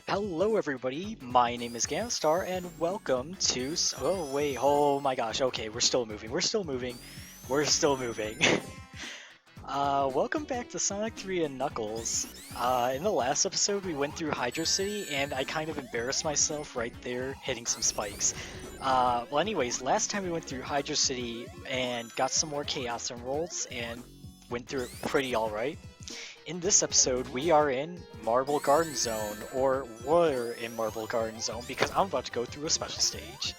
Hello everybody, my name is Ganstar and welcome to oh wait, oh my gosh, okay, we're still moving, we're still moving. Welcome back to Sonic 3 and Knuckles. In the last episode we went through Hydro City and I kind of embarrassed myself right there hitting some spikes. Well anyways, last time we went through Hydro City and got some more Chaos Emeralds and went through it pretty alright. In this episode, we are in Marble Garden Zone, or we're in Marble Garden Zone because I'm about to go through a special stage.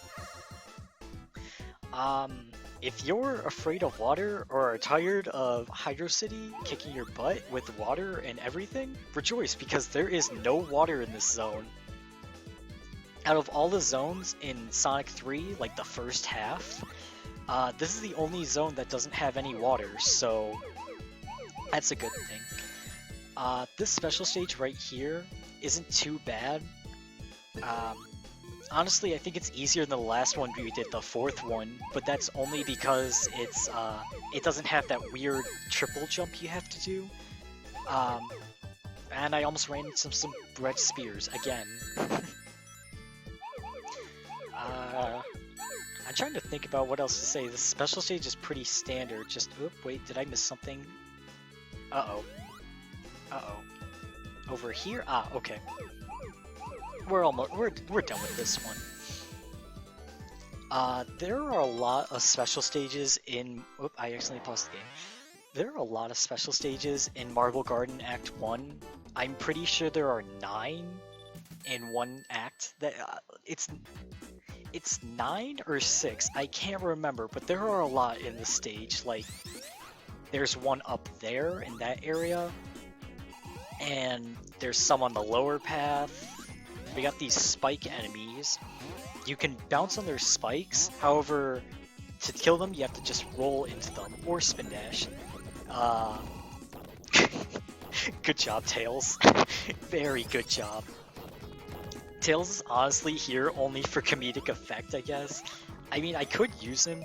If you're afraid of water or are tired of Hydro City kicking your butt with water and everything, rejoice because there is no water in this zone. Out of all the zones in Sonic 3, like the first half, this is the only zone that doesn't have any water, so that's a good thing. This special stage right here isn't too bad. Honestly, I think it's easier than the last one we did, the fourth one, but that's only because it doesn't have that weird triple jump you have to do. And I almost ran into some red spears again. I'm trying to think about what else to say. This special stage is pretty standard. Just, oh wait, did I miss something? Uh-oh. Uh-oh. Over here? Ah, okay. We're done with this one. There are a lot of special stages in... Oop, I accidentally paused the game. There are a lot of special stages in Marble Garden Act 1. I'm pretty sure there are 9 in one act. It's 9 or 6, I can't remember, but there are a lot in the stage. Like, there's one up there in that area. And there's some on the lower path. We got these spike enemies. You can bounce on their spikes, however, to kill them you have to just roll into them, or spin dash. Good job, Tails. Very good job. Tails is honestly here only for comedic effect, I guess. I mean, I could use him.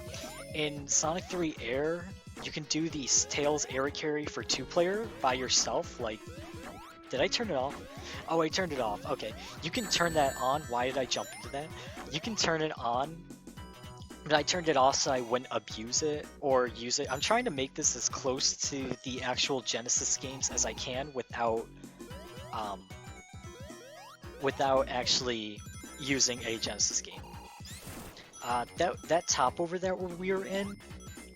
In Sonic 3 Air, you can do the Tails air carry for 2-player by yourself, like... Did I turn it off? Oh, I turned it off. Okay. You can turn that on. Why did I jump into that? You can turn it on, but I turned it off so I wouldn't abuse it or use it. I'm trying to make this as close to the actual Genesis games as I can without actually using a Genesis game. That top over there where we were in,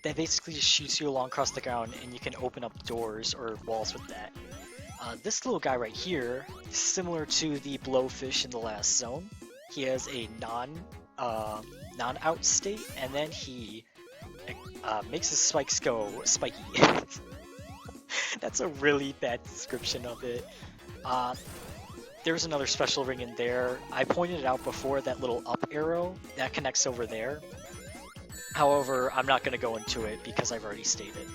that basically just shoots you along across the ground and you can open up doors or walls with that. This little guy right here is similar to the blowfish in the last zone. He has a non-out state, and then he makes his spikes go spiky. That's a really bad description of it. There's another special ring in there. I pointed it out before, that little up arrow that connects over there. However, I'm not going to go into it because I've already stated.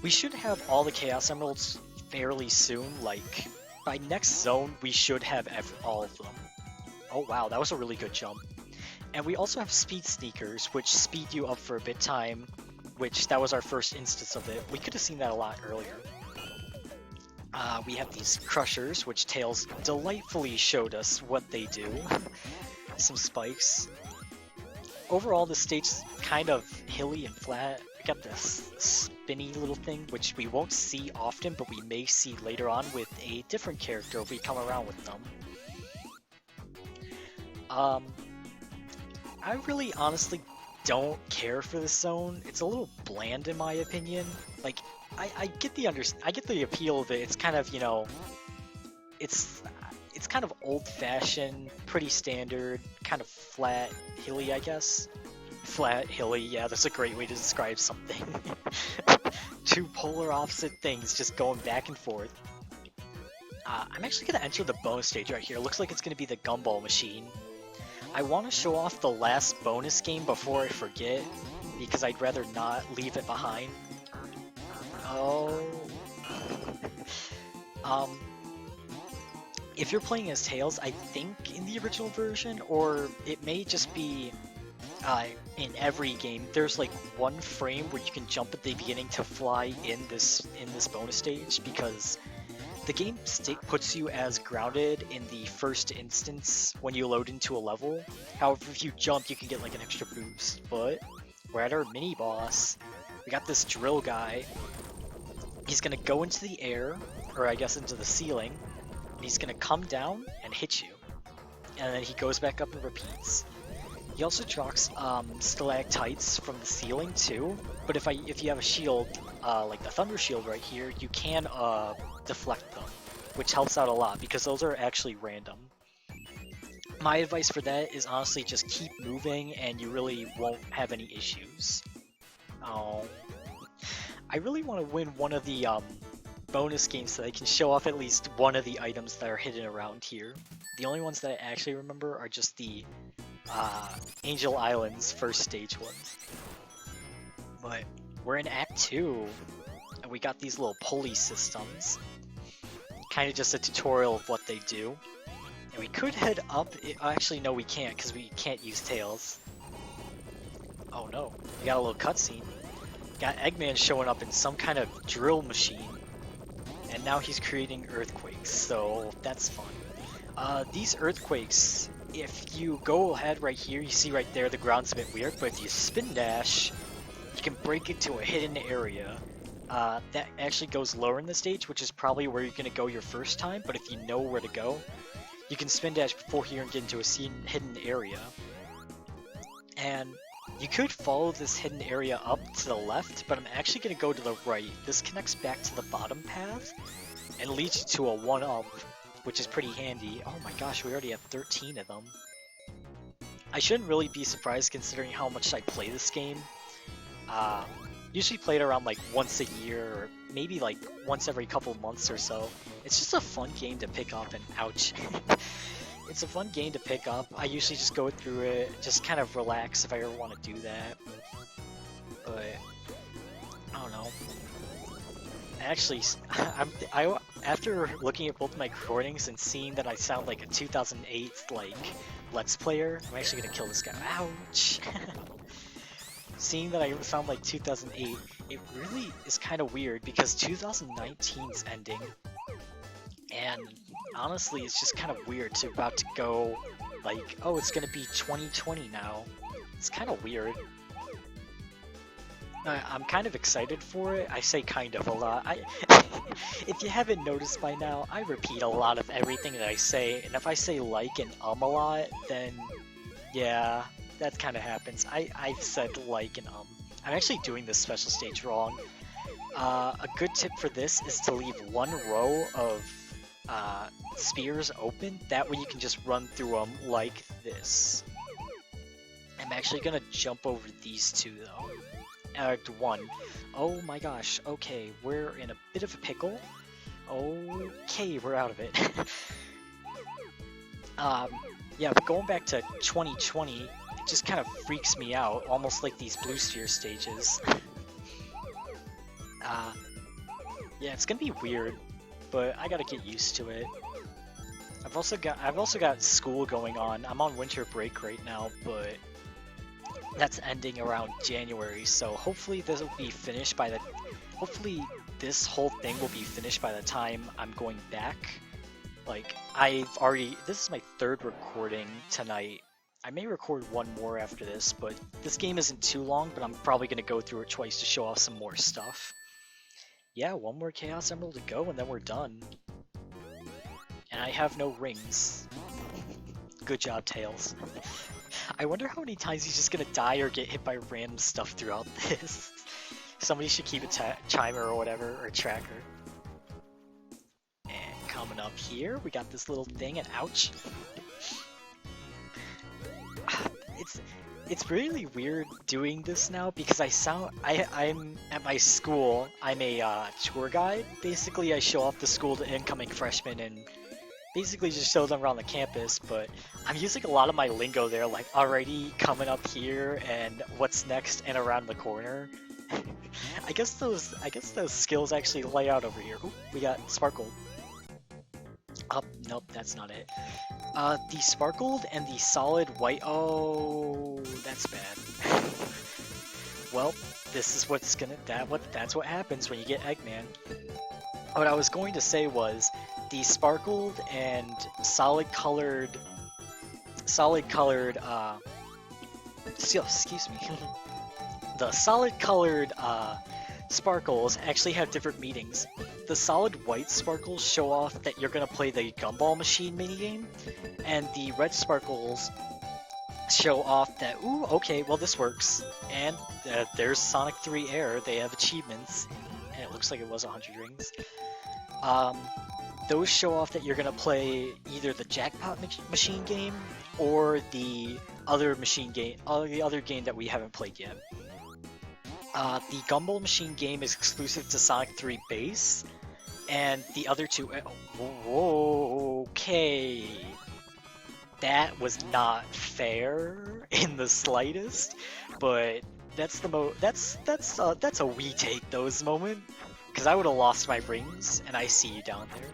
We should have all the Chaos Emeralds fairly soon, like by next zone we should have all of them. Oh wow, that was a really good jump. And we also have speed sneakers, which speed you up for a bit time, which that was our first instance of it. We could have seen that a lot earlier. We have these crushers, which Tails delightfully showed us what they do. Some spikes. Overall, the stage is kind of hilly and flat. We got this spinny little thing, which we won't see often, but we may see later on with a different character if we come around with them. I really honestly don't care for this zone. It's a little bland in my opinion. Like, I get the appeal of it. It's kind of, you know, it's kind of old-fashioned, pretty standard, kind of flat, hilly, I guess. Flat, hilly, yeah, that's a great way to describe something. Two polar opposite things just going back and forth. I'm actually going to enter the bonus stage right here. It looks like it's going to be the Gumball Machine. I want to show off the last bonus game before I forget, because I'd rather not leave it behind. Oh. If you're playing as Tails, I think in the original version, or it may just be in every game, there's like one frame where you can jump at the beginning to fly in this bonus stage, because the game puts you as grounded in the first instance when you load into a level. However, if you jump, you can get like an extra boost. But we're at our mini boss. We got this drill guy. He's gonna go into the air, or I guess into the ceiling, and he's gonna come down and hit you. And then he goes back up and repeats. He also drops stalactites from the ceiling too, but if you have a shield, like the thunder shield right here, you can deflect them, which helps out a lot because those are actually random. My advice for that is honestly just keep moving and you really won't have any issues. Oh, I really want to win one of the bonus games so I can show off at least one of the items that are hidden around here. The only ones that I actually remember are just the Angel Island's first stage ones. But we're in Act 2, and we got these little pulley systems. Kind of just a tutorial of what they do. And we could head up. Actually, no, we can't, because we can't use tails. Oh no, we got a little cutscene. Got Eggman showing up in some kind of drill machine. And now he's creating earthquakes, so that's fun. These earthquakes, if you go ahead right here, you see right there the ground's a bit weird, but if you spin dash, you can break it to a hidden area. That actually goes lower in the stage, which is probably where you're going to go your first time, but if you know where to go, you can spin dash before here and get into a hidden area. And you could follow this hidden area up to the left, but I'm actually going to go to the right. This connects back to the bottom path and leads you to a 1-up, which is pretty handy. Oh my gosh, we already have 13 of them. I shouldn't really be surprised considering how much I play this game. Usually play it around like once a year, or maybe like once every couple months or so. It's just a fun game to pick up, and ouch. It's a fun game to pick up. I usually just go through it, just kind of relax if I ever want to do that. But I don't know. Actually, after looking at both my recordings and seeing that I sound like a 2008 like Let's Player, I'm actually gonna kill this guy. Ouch! Seeing that I sound like 2008, it really is kind of weird because 2019's ending, and honestly, it's just kind of weird to about to go like, oh, it's gonna be 2020 now. It's kind of weird. I'm kind of excited for it. I say kind of a lot. If you haven't noticed by now, I repeat a lot of everything that I say, and if I say like and a lot, then yeah, that kind of happens. I've said like and I'm actually doing this special stage wrong. A good tip for this is to leave one row of spheres open. That way you can just run through them like this. I'm actually gonna jump over these two though. One. Oh my gosh, okay, we're in a bit of a pickle. Okay, we're out of it. Yeah, but going back to 2020, it just kind of freaks me out, almost like these blue sphere stages. Yeah, it's gonna be weird, but I gotta get used to it. I've also got school going on. I'm on winter break right now, but that's ending around January, so hopefully this will be finished by the... Hopefully this whole thing will be finished by the time I'm going back. Like, this is my third recording tonight. I may record one more after this, but this game isn't too long, but I'm probably going to go through it twice to show off some more stuff. Yeah, one more Chaos Emerald to go, and then we're done. And I have no rings. Good job, Tails. I wonder how many times he's just gonna die or get hit by random stuff throughout this. Somebody should keep a timer or whatever, or a tracker. And coming up here, we got this little thing, and ouch. It's really weird doing this now because I'm at my school. I'm a tour guide. Basically, I show off the school to incoming freshmen and basically just show them around the campus, but I'm using a lot of my lingo there, like already coming up here and what's next and around the corner. I guess those skills actually lay out over here. Ooh, we got sparkled. Oh, nope, that's not it. The sparkled and the solid white. Oh, that's bad. Well, this is what's gonna that's what happens when you get Eggman. what I was going to say was the sparkled and solid colored excuse me, the solid colored sparkles actually have different meanings. The solid white sparkles show off that you're gonna play the Gumball Machine minigame, and the red sparkles show off that, ooh, okay, well this works. And there's Sonic 3 Air, they have achievements, and it looks like it was 100 rings. Those show off that you're gonna play either the Jackpot Machine game or the other machine game, the other game that we haven't played yet. The Gumball Machine game is exclusive to Sonic 3 base, and the other two. Okay, that was not fair in the slightest, but that's a we take those moment, because I would have lost my rings, and I see you down there.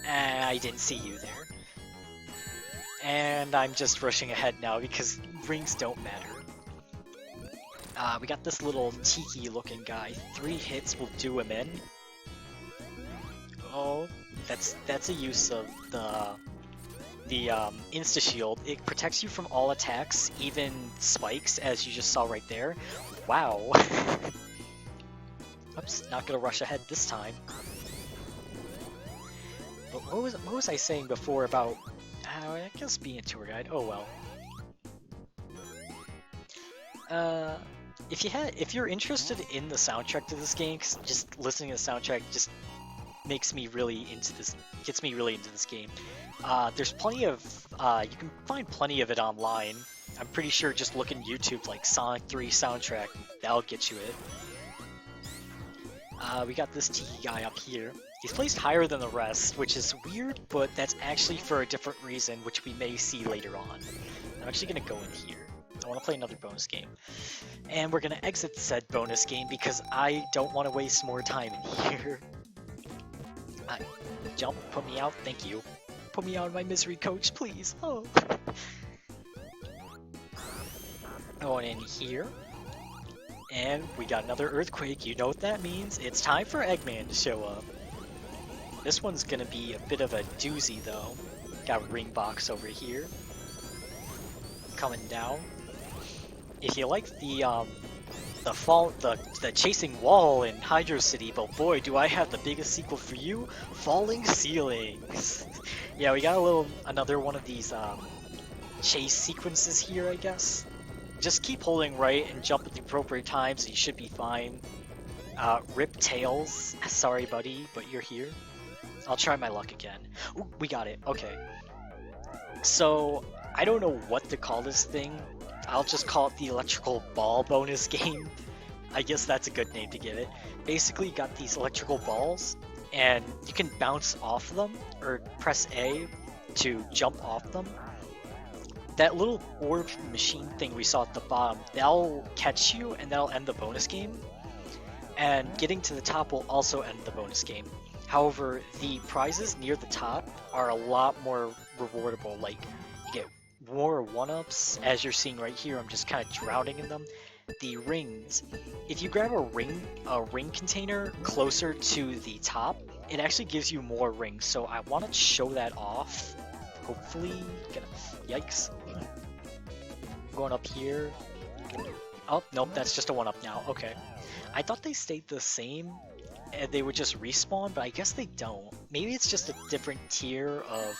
And I didn't see you there. And I'm just rushing ahead now because rings don't matter. We got this little tiki looking guy. 3 hits will do him in. Oh, that's a use of the insta shield. It protects you from all attacks, even spikes, as you just saw right there. Wow. Oops, not gonna rush ahead this time. But what was I saying before about? I guess being a tour guide. Oh well. If you're interested in the soundtrack to this game, 'cause just listening to the soundtrack just gets me really into this game. There's plenty of you can find plenty of it online. I'm pretty sure just look in YouTube like Sonic 3 soundtrack, that'll get you it. We got this tiki guy up here. He's placed higher than the rest, which is weird, but that's actually for a different reason, which we may see later on. I'm actually gonna go in here. I want to play another bonus game. And we're gonna exit said bonus game because I don't want to waste more time in here. Jump, put me out, thank you. Put me out of my misery, coach, please. Oh. Going in here. And we got another earthquake. You know what that means. It's time for Eggman to show up. This one's gonna be a bit of a doozy though. Got a ring box over here. Coming down. If you like the chasing wall in Hydro City, but boy do I have the biggest sequel for you, Falling Ceilings. Yeah, we got another one of these chase sequences here, I guess. Just keep holding right and jump at the appropriate times and you should be fine. Rip Tails, sorry buddy, but you're here. I'll try my luck again. Ooh, we got it, okay. So, I don't know what to call this thing. I'll just call it the electrical ball bonus game. I guess that's a good name to give it. Basically, you got these electrical balls, and you can bounce off them, or press A to jump off them. That little orb machine thing we saw at the bottom, that'll catch you, and that'll end the bonus game. And getting to the top will also end the bonus game. However, the prizes near the top are a lot more rewardable. Like, you get more 1-ups, as you're seeing right here. I'm just kind of drowning in them. The rings. If you grab a ring container closer to the top, it actually gives you more rings. So I want to show that off. Hopefully, yikes. Going up here. Oh, nope, that's just a 1-up now. Okay. I thought they stayed the same. And they would just respawn, but I guess they don't. Maybe it's just a different tier of,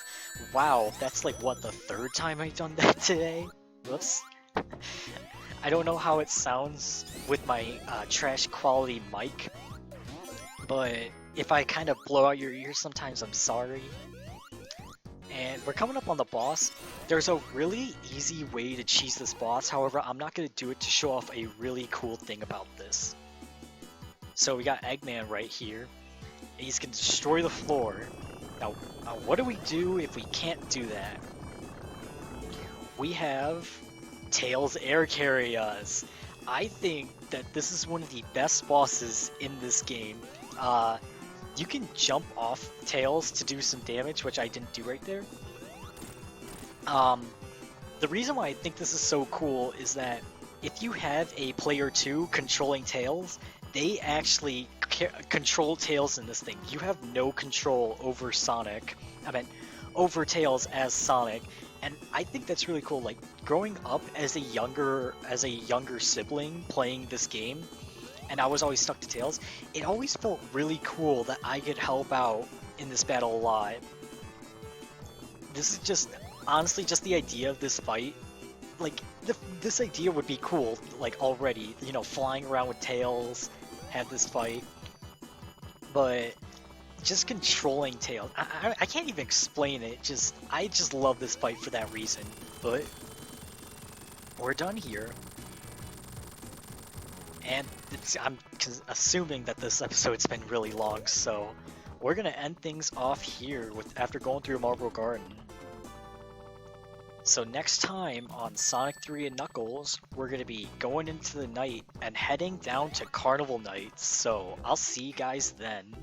wow, that's like, what, the 3rd time I've done that today? Whoops. I don't know how it sounds with my trash quality mic, but if I kind of blow out your ears sometimes, I'm sorry. And we're coming up on the boss. There's a really easy way to cheese this boss, however, I'm not going to do it to show off a really cool thing about this. So we got Eggman right here. He's gonna destroy the floor. Now what do we do if we can't do that? We have Tails air carry us. I think that this is one of the best bosses in this game. You can jump off Tails to do some damage, which I didn't do right there. The reason why I think this is so cool is that if you have a player 2 controlling Tails, they actually control Tails in this thing. You have no control over Sonic. I mean, over Tails as Sonic, and I think that's really cool. Like growing up as a younger sibling playing this game, and I was always stuck to Tails. It always felt really cool that I could help out in this battle a lot. This is just honestly just the idea of this fight. Like this idea would be cool. Like already, you know, flying around with Tails, have this fight, but just controlling Tails. I can't even explain it. I just love this fight for that reason. But we're done here. And I'm assuming that this episode's been really long, so we're gonna end things off here after going through Marble Garden. So next time on Sonic 3 and Knuckles, we're gonna be going into the night and heading down to Carnival Nights. So I'll see you guys then.